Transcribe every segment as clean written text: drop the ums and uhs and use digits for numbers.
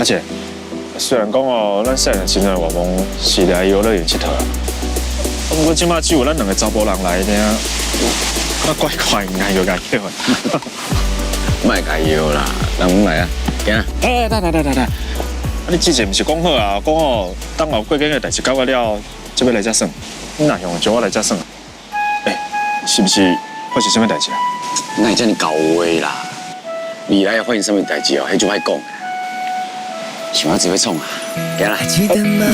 姐，虽然讲哦，咱细汉时阵外蒙是来游乐园佚佗，不过即马只有咱两个查甫人来呢，那怪怪硬摇硬叫。卖加油啦，人唔来啊，行啊。哎，来，你之前毋是讲好啊？讲哦，等后过境的代志搞完了，才要来才算。你哪样叫我来才算？哎，是不是发生什么代志啊？哪会这么搞话啦？未来发生什么代志哦，迄就歹讲。想要自己创啊，行啦。记得吗？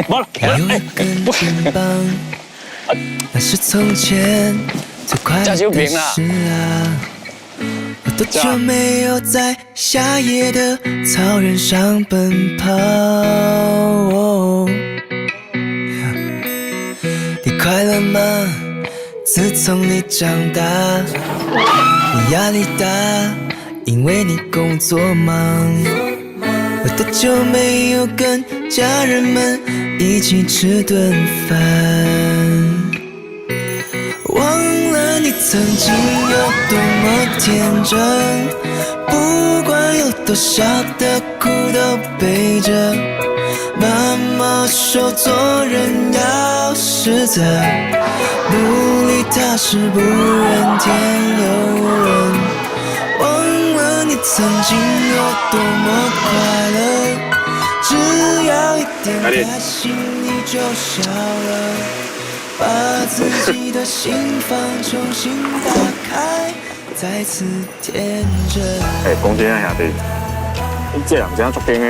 无了，有一根肩膀，那是从前最快乐的事啊。我多久没有在夏夜的草原上奔跑？你快乐吗？自从你长大，你压力大，因为你工作忙。我多久没有跟家人们一起吃顿饭？忘了你曾经有多么天真，不管有多少的苦都背着。妈妈说做人要实在，努力踏实不怨天尤人。忘了你曾经有多么快乐，只要一点开心你就笑了，把自己的心房重新打开，再次天真。哎，讲真啊，兄弟，你这人真足劲的。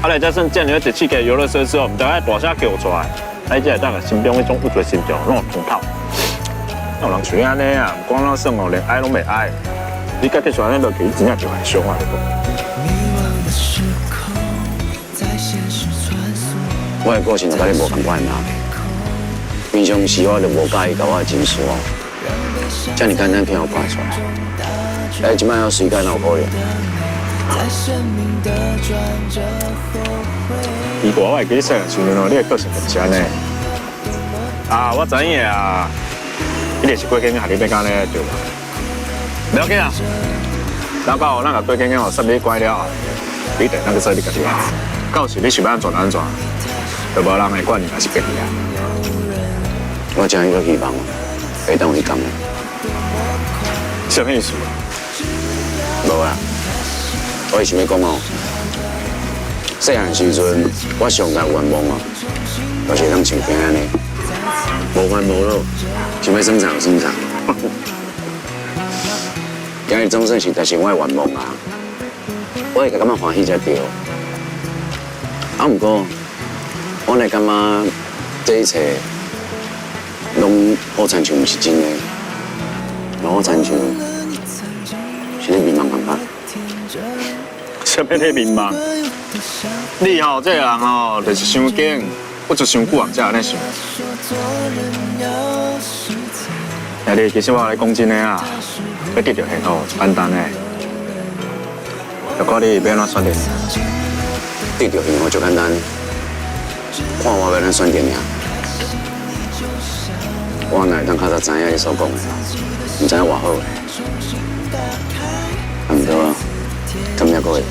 啊，来才算建立了第七个游乐设施哦，唔知爱大声叫出来，哎，这当个心中迄种郁结心中拢有通透。有人像安尼啊，唔管哪算哦，连爱拢袂爱。你家己选那落去，真正就很凶啊！我的个性就甲你无同款啦。平常时我就无介意甲我的情绪哦，这么简单骗我看出来。哎，即摆要时间有可能。如果我会记细汉时阵哦，你的个性就是安尼。啊，我知影啊，一定是过境下你要干呢对吧？不要紧啊，老到咱个过境哦，审理乖了，你定那个说你家己啊。到时你想要安怎安怎，就无人会管你，还是别你啊。我真有个希望，会当有你讲的。什么意思？无啦，我是想要讲哦，细汉时阵我上大愿望哦，就是当像平安尼，无烦无恼，想要生产就生产。今日总算是达成我的愿望啦，我会感觉欢喜才对。啊，不过我来感觉这一切拢好亲像不是真的，好亲像是咧迷茫感觉。什么咧迷茫？你吼这个人吼，就是伤紧，我就伤久啊，才安尼想。兄弟，其实我来讲真的啊。要得到幸福，简单的，就看你要安怎选择。得到幸福就简单，看我要安怎选择尔。我哪会当较早知影你所讲的，唔知影偌好个。啊，唔过，敢也阁会付。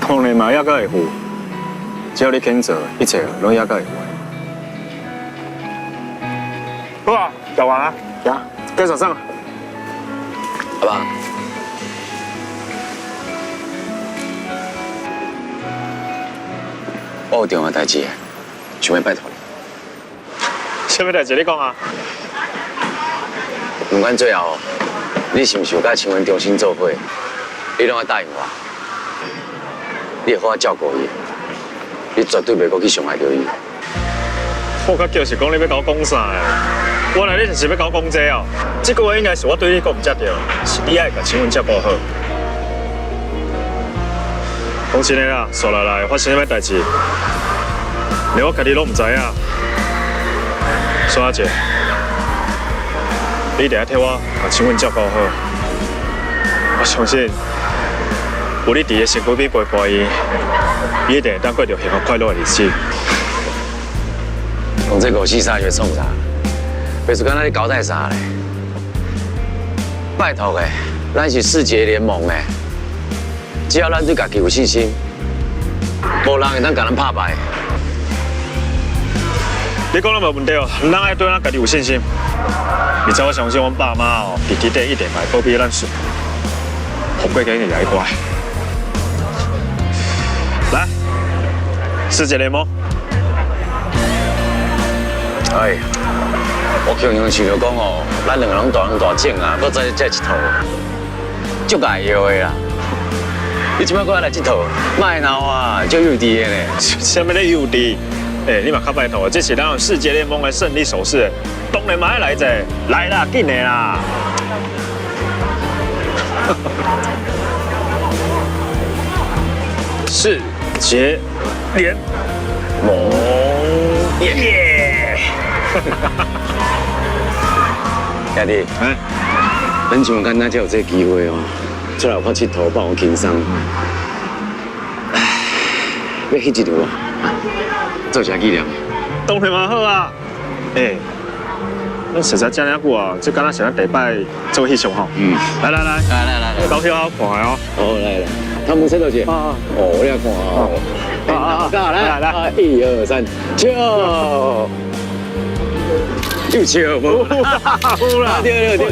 当然嘛，也阁会付，只要你肯做，一切拢也阁会付。好啊，讲完了，行，跟手上。阿爸，我有重要代志，想要拜托你。什么代志？你讲啊？不管最后你是不是有甲青文重新做伙，你拢要答应我，你会好好照顾伊，你绝对袂阁去伤害到伊。我甲叫是讲你要甲我讲啥诶？原来你就是要甲我讲这哦。这句话应该是我对你讲唔正对，是你爱甲青文照顾好。讲真的啦，说来发生什么代志，连我家己拢唔知影。孙阿姐，你一定要替我把青文照顾好。我相信，有你伫个身躯边陪伴伊，伊一定会当过着幸福快乐的日子。讲这5、4、3月创啥？别说敢若你交代啥嘞？拜托诶，咱是世杰联盟诶，只要咱对家己有信心，无人会当甲咱拍败。你讲得无问题哦，咱爱对咱家己有信心。而且我相信阮爸妈哦，伫基地一定会保庇咱顺，互过紧会来乖。来，世界联盟。哎，我强强想着讲哦，咱两个人大人大种啊，搁再一套，足解药的啦。你即摆搁来佚佗，卖闹啊，足幼稚的呢。什么咧幼稚？你嘛较拜托，这是咱有世界联盟的胜利手势，当然嘛要来者，来啦，紧的啦。世界联盟耶！兄弟，咱像简单才有这机会哦，出来看佚佗，放我轻松。唉，要翕一张啊，做啥纪念？当然嘛好啊。咱实在讲了久啊，这敢若是咱第摆做翕相吼。来，投票好看哦。好来，他们谁多少？哦，我来看哦。来，1、2、3，笑。又笑无？有啦，对，对。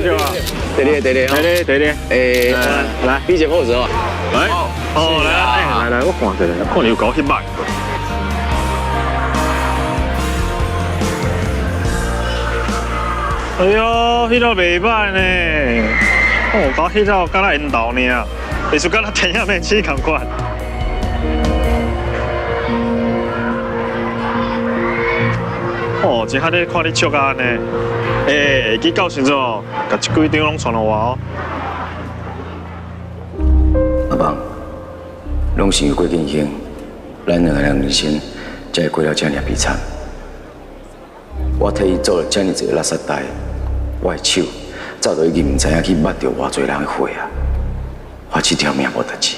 来，比一个 pose 哦。来，我看一下，看你有搞翕摆。哎呦，翕到袂歹呢！搞翕到敢若引导呢，艺术敢若天下面起同款。一下咧看你笑啊呢，会记到时阵哦，甲一几张拢传互我哦。阿棒，拢是有过进行，咱两个人人生才会过了这么悲惨。我替伊做了这么一个垃圾袋，我的手早就已经唔知影去抹掉偌济人的血啊！我这条命无代志。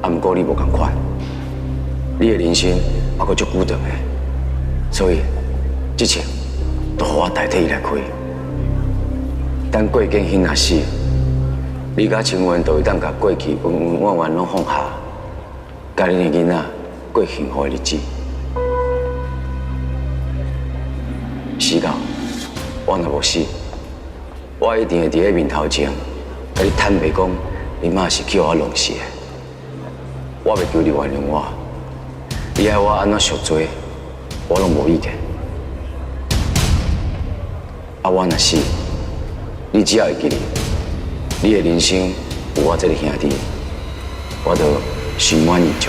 啊，不过你无共款，你的人生还阁足久长的，所以这次就互我代替伊来开。等过境迄若死，你甲青云就会当甲过去恩恩怨怨拢放下，甲恁的囡仔过幸福的日子。死到我若无死，我一定会伫咧面头前，甲你坦白讲，你妈是叫我弄死的。我袂求你原谅我，你爱我安怎赎罪，我拢无意见。啊，我若死，你只要会记得，你的人生有我这个兄弟，我就心满意足。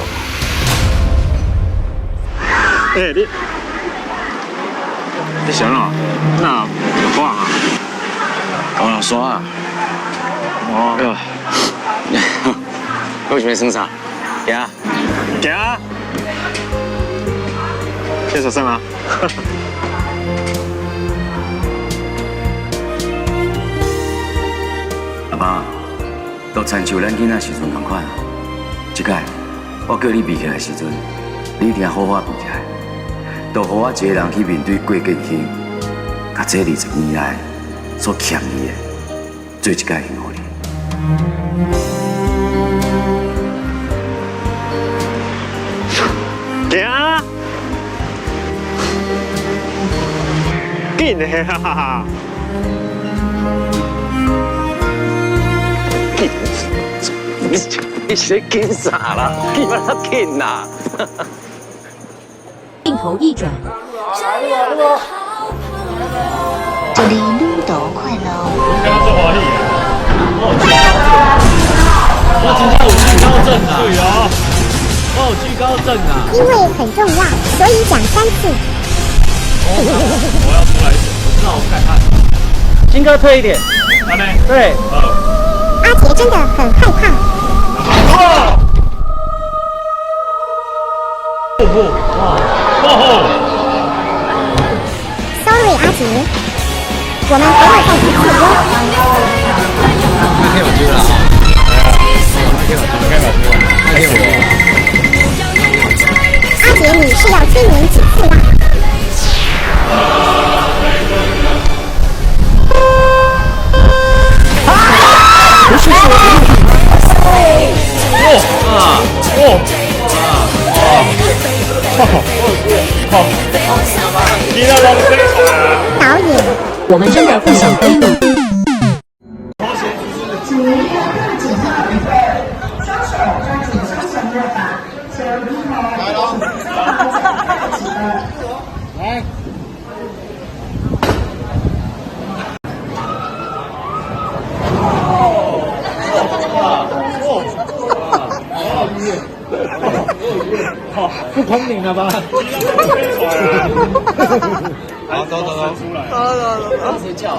你想哪？那有花啊？我老刷啊！哦，为什么生啥？行，行，介绍啥啊？阿爸，都亲像咱囡仔时阵同款。这摆我叫你比起来时阵，你一定要好好比起来。就互我一个人去面对过境去，甲这20年来所欠你的，做一届幸福你。行，紧的哈！你是紧啥啦？你把它紧啦！镜头一转，祝你旅途快乐。我今天有惧高症啊！对啊，我有惧高症啊！因为很重要，所以讲3次。我要出来一点，那我看看。金哥退一点。安内。对。阿杰真的很害怕。不，哇！Sorry， 阿杰，我们不会再次错哟。太有趣了啊！太有趣了！阿杰，你是要催眠几次啦？不是说导演，我们真的不想飞路。不公平了吧？好，走。睡觉。